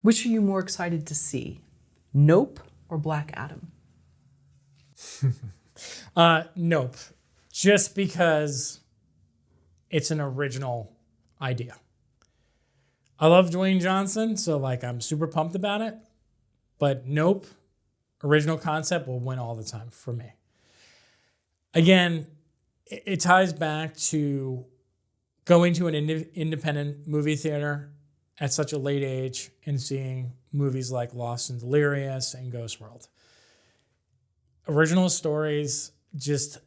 Which are you more excited to see? Nope or Black Adam? Nope. Just because it's an original idea. I love Dwayne Johnson, so like I'm super pumped about it. But Nope, original concept will win all the time for me. Again, it ties back to going to an independent movie theater at such a late age and seeing movies like Lost and Delirious and Ghost World. Original stories just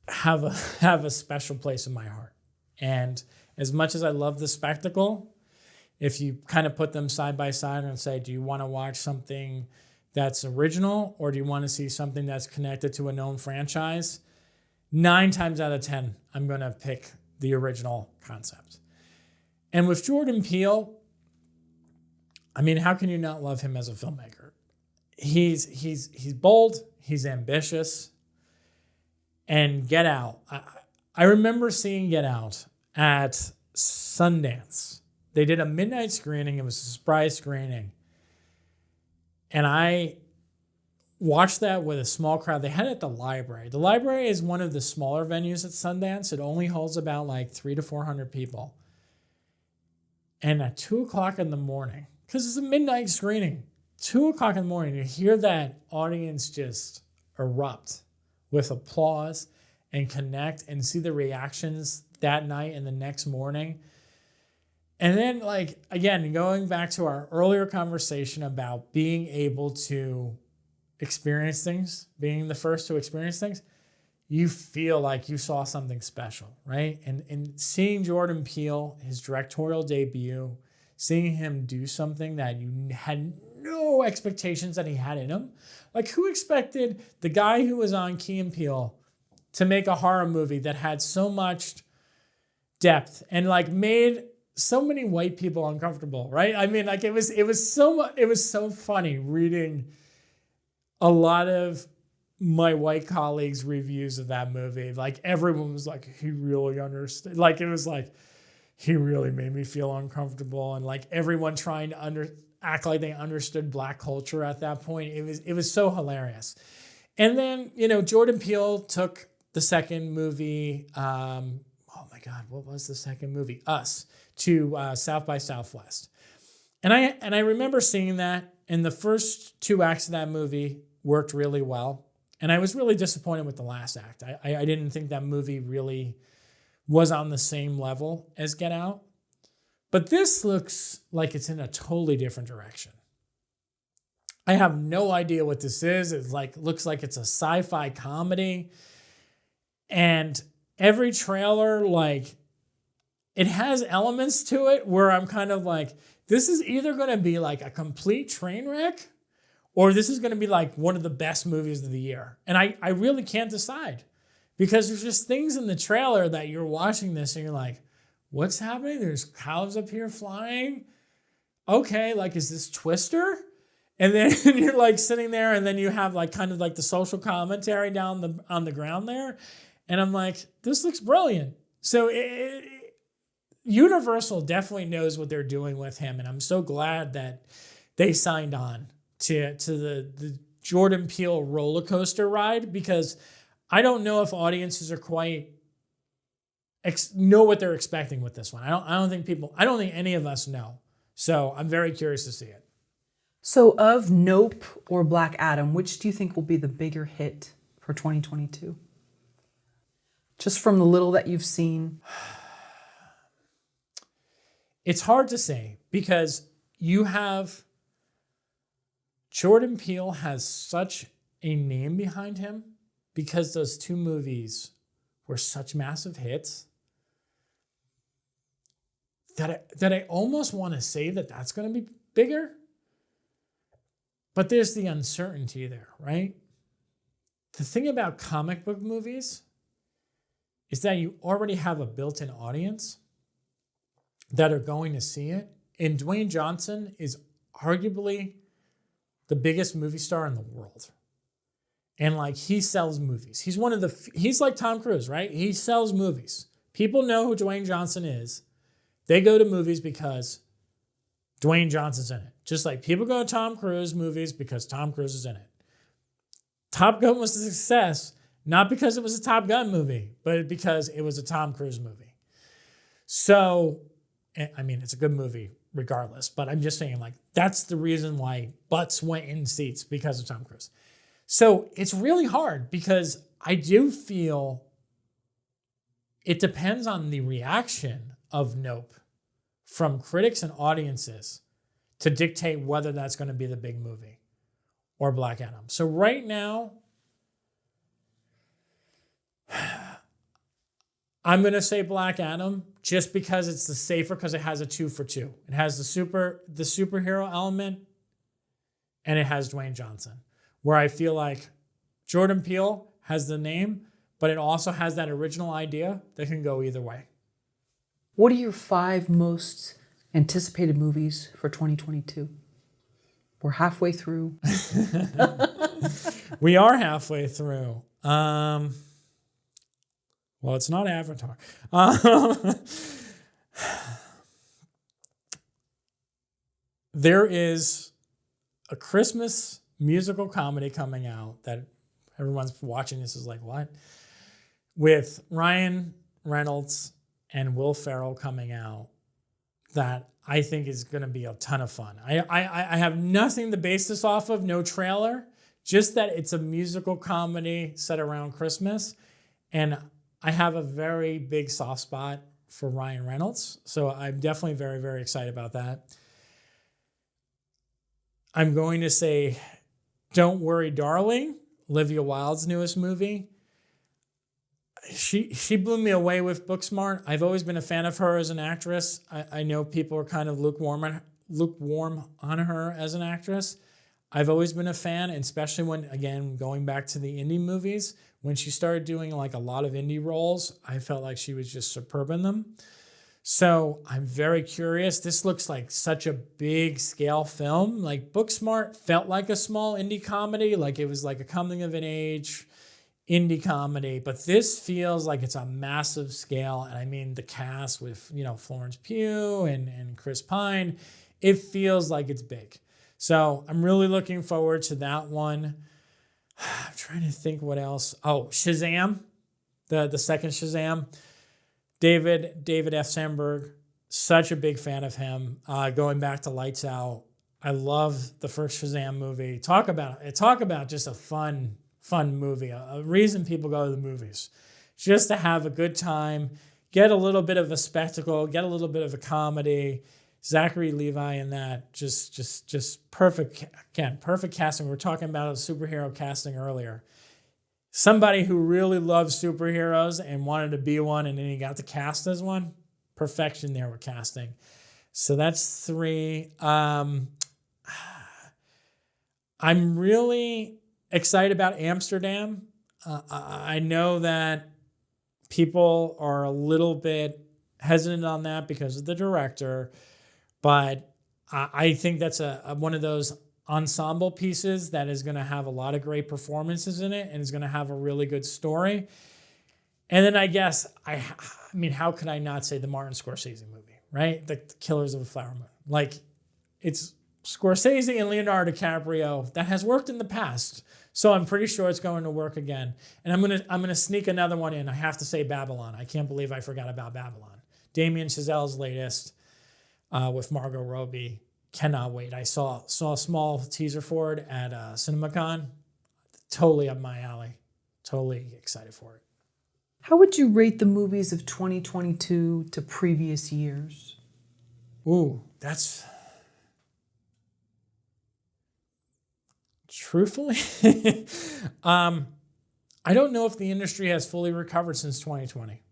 have a special place in my heart. And as much as I love the spectacle, if you kind of put them side by side and say, do you want to watch something that's original or do you want to see something that's connected to a known franchise? 9 times out of 10, I'm going to pick the original concept. And with Jordan Peele, I mean, how can you not love him as a filmmaker? He's bold, he's ambitious, and Get Out. I remember seeing Get Out at Sundance. They did a midnight screening. It was a surprise screening. And I watched that with a small crowd. They had it at the library. The library is one of the smaller venues at Sundance. It only holds about like 300 to 400 people. And at 2 o'clock in the morning, because it's a midnight screening, 2 o'clock in the morning, you hear that audience just erupt with applause and connect and see the reactions that night and the next morning. And then, like, again, going back to our earlier conversation about being able to experience things, being the first to experience things, you feel like you saw something special, right? And seeing Jordan Peele, his directorial debut, seeing him do something that you had no expectations that he had in him. Like, who expected the guy who was on Key and Peele to make a horror movie that had so much depth and like made so many white people uncomfortable, right? I mean, like it was so funny reading a lot of my white colleagues' reviews of that movie. Like everyone was like, he really understood. Like it was like, he really made me feel uncomfortable. And like everyone trying to act like they understood Black culture at that point. It was so hilarious. And then, you know, Jordan Peele took the second movie, oh my God, what was the second movie? Us, to South by Southwest. And I remember seeing that, and the first 2 acts of that movie worked really well. And I was really disappointed with the last act. I didn't think that movie really was on the same level as Get Out. But this looks like it's in a totally different direction. I have no idea what this is. It looks like it's a sci-fi comedy. And every trailer, like, it has elements to it where I'm kind of like, this is either going to be like a complete train wreck or this is going to be like one of the best movies of the year. And I really can't decide because there's just things in the trailer that you're watching this and you're like, what's happening? There's cows up here flying. Okay, like, is this Twister? And then you're like sitting there and then you have like kind of like the social commentary down on the ground there. And I'm like, this looks brilliant. So Universal definitely knows what they're doing with him. And I'm so glad that they signed on to the Jordan Peele roller coaster ride, because I don't know if audiences are quite know what they're expecting with this one. I don't think any of us know. So I'm very curious to see it. So of Nope or Black Adam, which do you think will be the bigger hit for 2022? Just from the little that you've seen. It's hard to say because you have Jordan Peele has such a name behind him because those 2 movies were such massive hits that I almost want to say that that's going to be bigger. But there's the uncertainty there, right? The thing about comic book movies is that you already have a built-in audience that are going to see it. And Dwayne Johnson is arguably the biggest movie star in the world. And like, he sells movies. He's like Tom Cruise, right? He sells movies. People know who Dwayne Johnson is. They go to movies because Dwayne Johnson's in it. Just like people go to Tom Cruise movies because Tom Cruise is in it. Top Gun was a success, not because it was a Top Gun movie, but because it was a Tom Cruise movie. So, I mean, it's a good movie regardless, but I'm just saying, like, that's the reason why butts went in seats, because of Tom Cruise. So it's really hard, because I do feel it depends on the reaction of Nope from critics and audiences to dictate whether that's going to be the big movie or Black Adam. So right now, I'm going to say Black Adam, just because it's the safer, because it has a 2 for 2. It has the superhero element, and it has Dwayne Johnson, where I feel like Jordan Peele has the name, but it also has that original idea that can go either way. What are your 5 most anticipated movies for 2022? We're halfway through. We are halfway through. Well, it's not Avatar. There is a Christmas musical comedy coming out that everyone's watching. This is like, what? With Ryan Reynolds and Will Ferrell coming out, that I think is going to be a ton of fun. I have nothing to base this off of, no trailer, just that it's a musical comedy set around Christmas. And I have a very big soft spot for Ryan Reynolds. So I'm definitely very, very excited about that. I'm going to say Don't Worry, Darling, Olivia Wilde's newest movie. She blew me away with Booksmart. I've always been a fan of her as an actress. I know people are kind of lukewarm on her as an actress. I've always been a fan, and especially when, again, going back to the indie movies, when she started doing like a lot of indie roles, I felt like she was just superb in them. So I'm very curious. This looks like such a big scale film. Like Booksmart felt like a small indie comedy, like it was like a coming of an age indie comedy, but this feels like it's a massive scale. And I mean, the cast with, Florence Pugh and Chris Pine, it feels like it's big. So I'm really looking forward to that one. I'm trying to think what else. Oh, Shazam, the second Shazam. David F. Sandberg, such a big fan of him. Going back to Lights Out, I love the first Shazam movie. Talk about just a fun movie, a reason people go to the movies, just to have a good time, get a little bit of a spectacle, get a little bit of a comedy. Zachary Levi in that, just perfect. Again, perfect casting. We were talking about superhero casting earlier. Somebody who really loves superheroes and wanted to be one, and then he got to cast as one. Perfection there with casting. So that's 3. I'm really excited about Amsterdam. I know that people are a little bit hesitant on that because of the director, but I think that's one of those ensemble pieces that is going to have a lot of great performances in it and is going to have a really good story. And then I guess, I mean, how could I not say the Martin Scorsese movie, right? The Killers of the Flower Moon. Like, it's Scorsese and Leonardo DiCaprio that has worked in the past. So I'm pretty sure it's going to work again. And I'm gonna sneak another one in. I have to say Babylon. I can't believe I forgot about Babylon. Damien Chazelle's latest with Margot Robbie. Cannot wait. I saw a small teaser for it at CinemaCon. Totally up my alley. Totally excited for it. How would you rate the movies of 2022 to previous years? Ooh, that's... Truthfully, I don't know if the industry has fully recovered since 2020.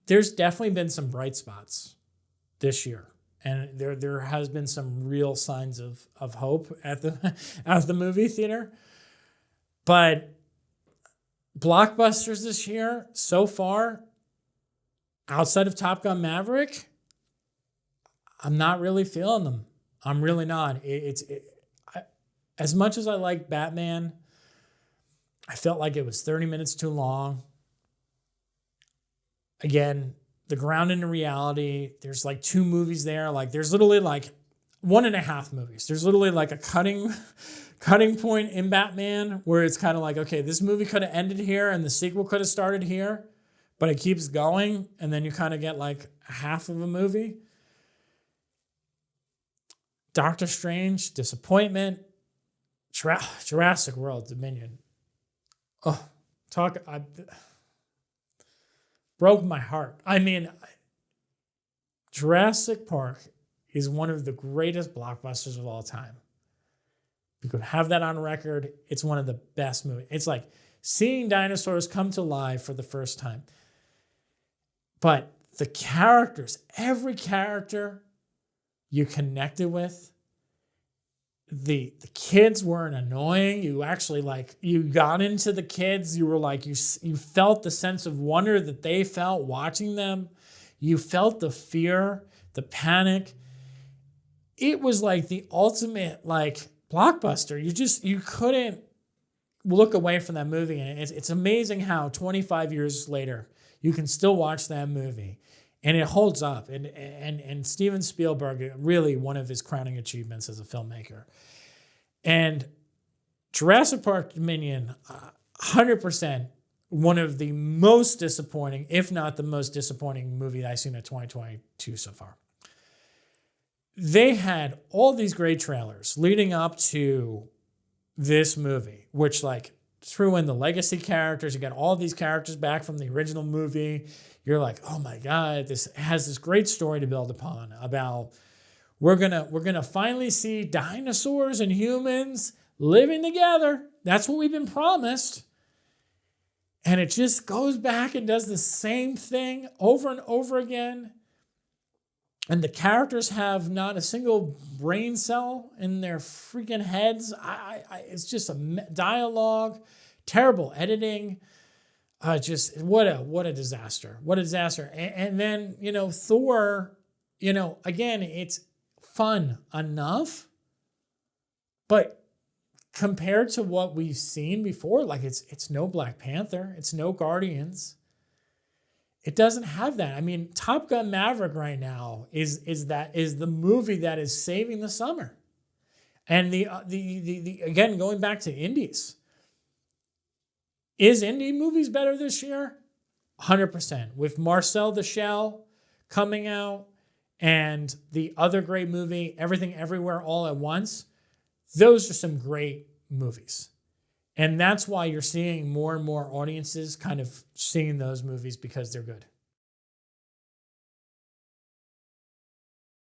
There's definitely been some bright spots this year. And there has been some real signs of hope at the movie theater. But blockbusters this year, so far, outside of Top Gun Maverick, I'm not really feeling them. I'm really not. As much as I like Batman, I felt like it was 30 minutes too long. Again, the ground into reality, there's like 2 movies there. Like there's literally like 1.5 movies. There's literally like a cutting point in Batman where it's kind of like, okay, this movie could have ended here and the sequel could have started here, but it keeps going, and then you kind of get like half of a movie. Doctor Strange, disappointment. Jurassic World Dominion. Oh, broke my heart. I mean, Jurassic Park is one of the greatest blockbusters of all time. You could have that on record. It's one of the best movies. It's like seeing dinosaurs come to life for the first time. But the characters, every character you connected with, the kids weren't annoying. You actually you got into the kids. You were like, you felt the sense of wonder that they felt watching them. You felt the fear, the panic. It was like the ultimate blockbuster. You couldn't look away from that movie. And it's amazing how 25 years later, you can still watch that movie and it holds up. And Steven Spielberg, really one of his crowning achievements as a filmmaker. And Jurassic Park Dominion, 100% one of the most disappointing, if not the most disappointing movie that I've seen in 2022 so far. They had all these great trailers leading up to this movie, which threw in the legacy characters. You got all these characters back from the original movie. You're like, oh my God, this has this great story to build upon about we're gonna finally see dinosaurs and humans living together. That's what we've been promised. And it just goes back and does the same thing over and over again. And the characters have not a single brain cell in their freaking heads. It's just a dialogue, terrible editing. Just what a disaster. What a disaster. And then, Thor, again, it's fun enough, but compared to what we've seen before, it's no Black Panther, it's no Guardians. It doesn't have that. I mean, Top Gun Maverick right now is the movie that is saving the summer. And the again, going back to indies, is indie movies better this year? 100%. With Marcel the Shell coming out and the other great movie, Everything Everywhere All at Once, those are some great movies. And that's why you're seeing more and more audiences kind of seeing those movies because they're good.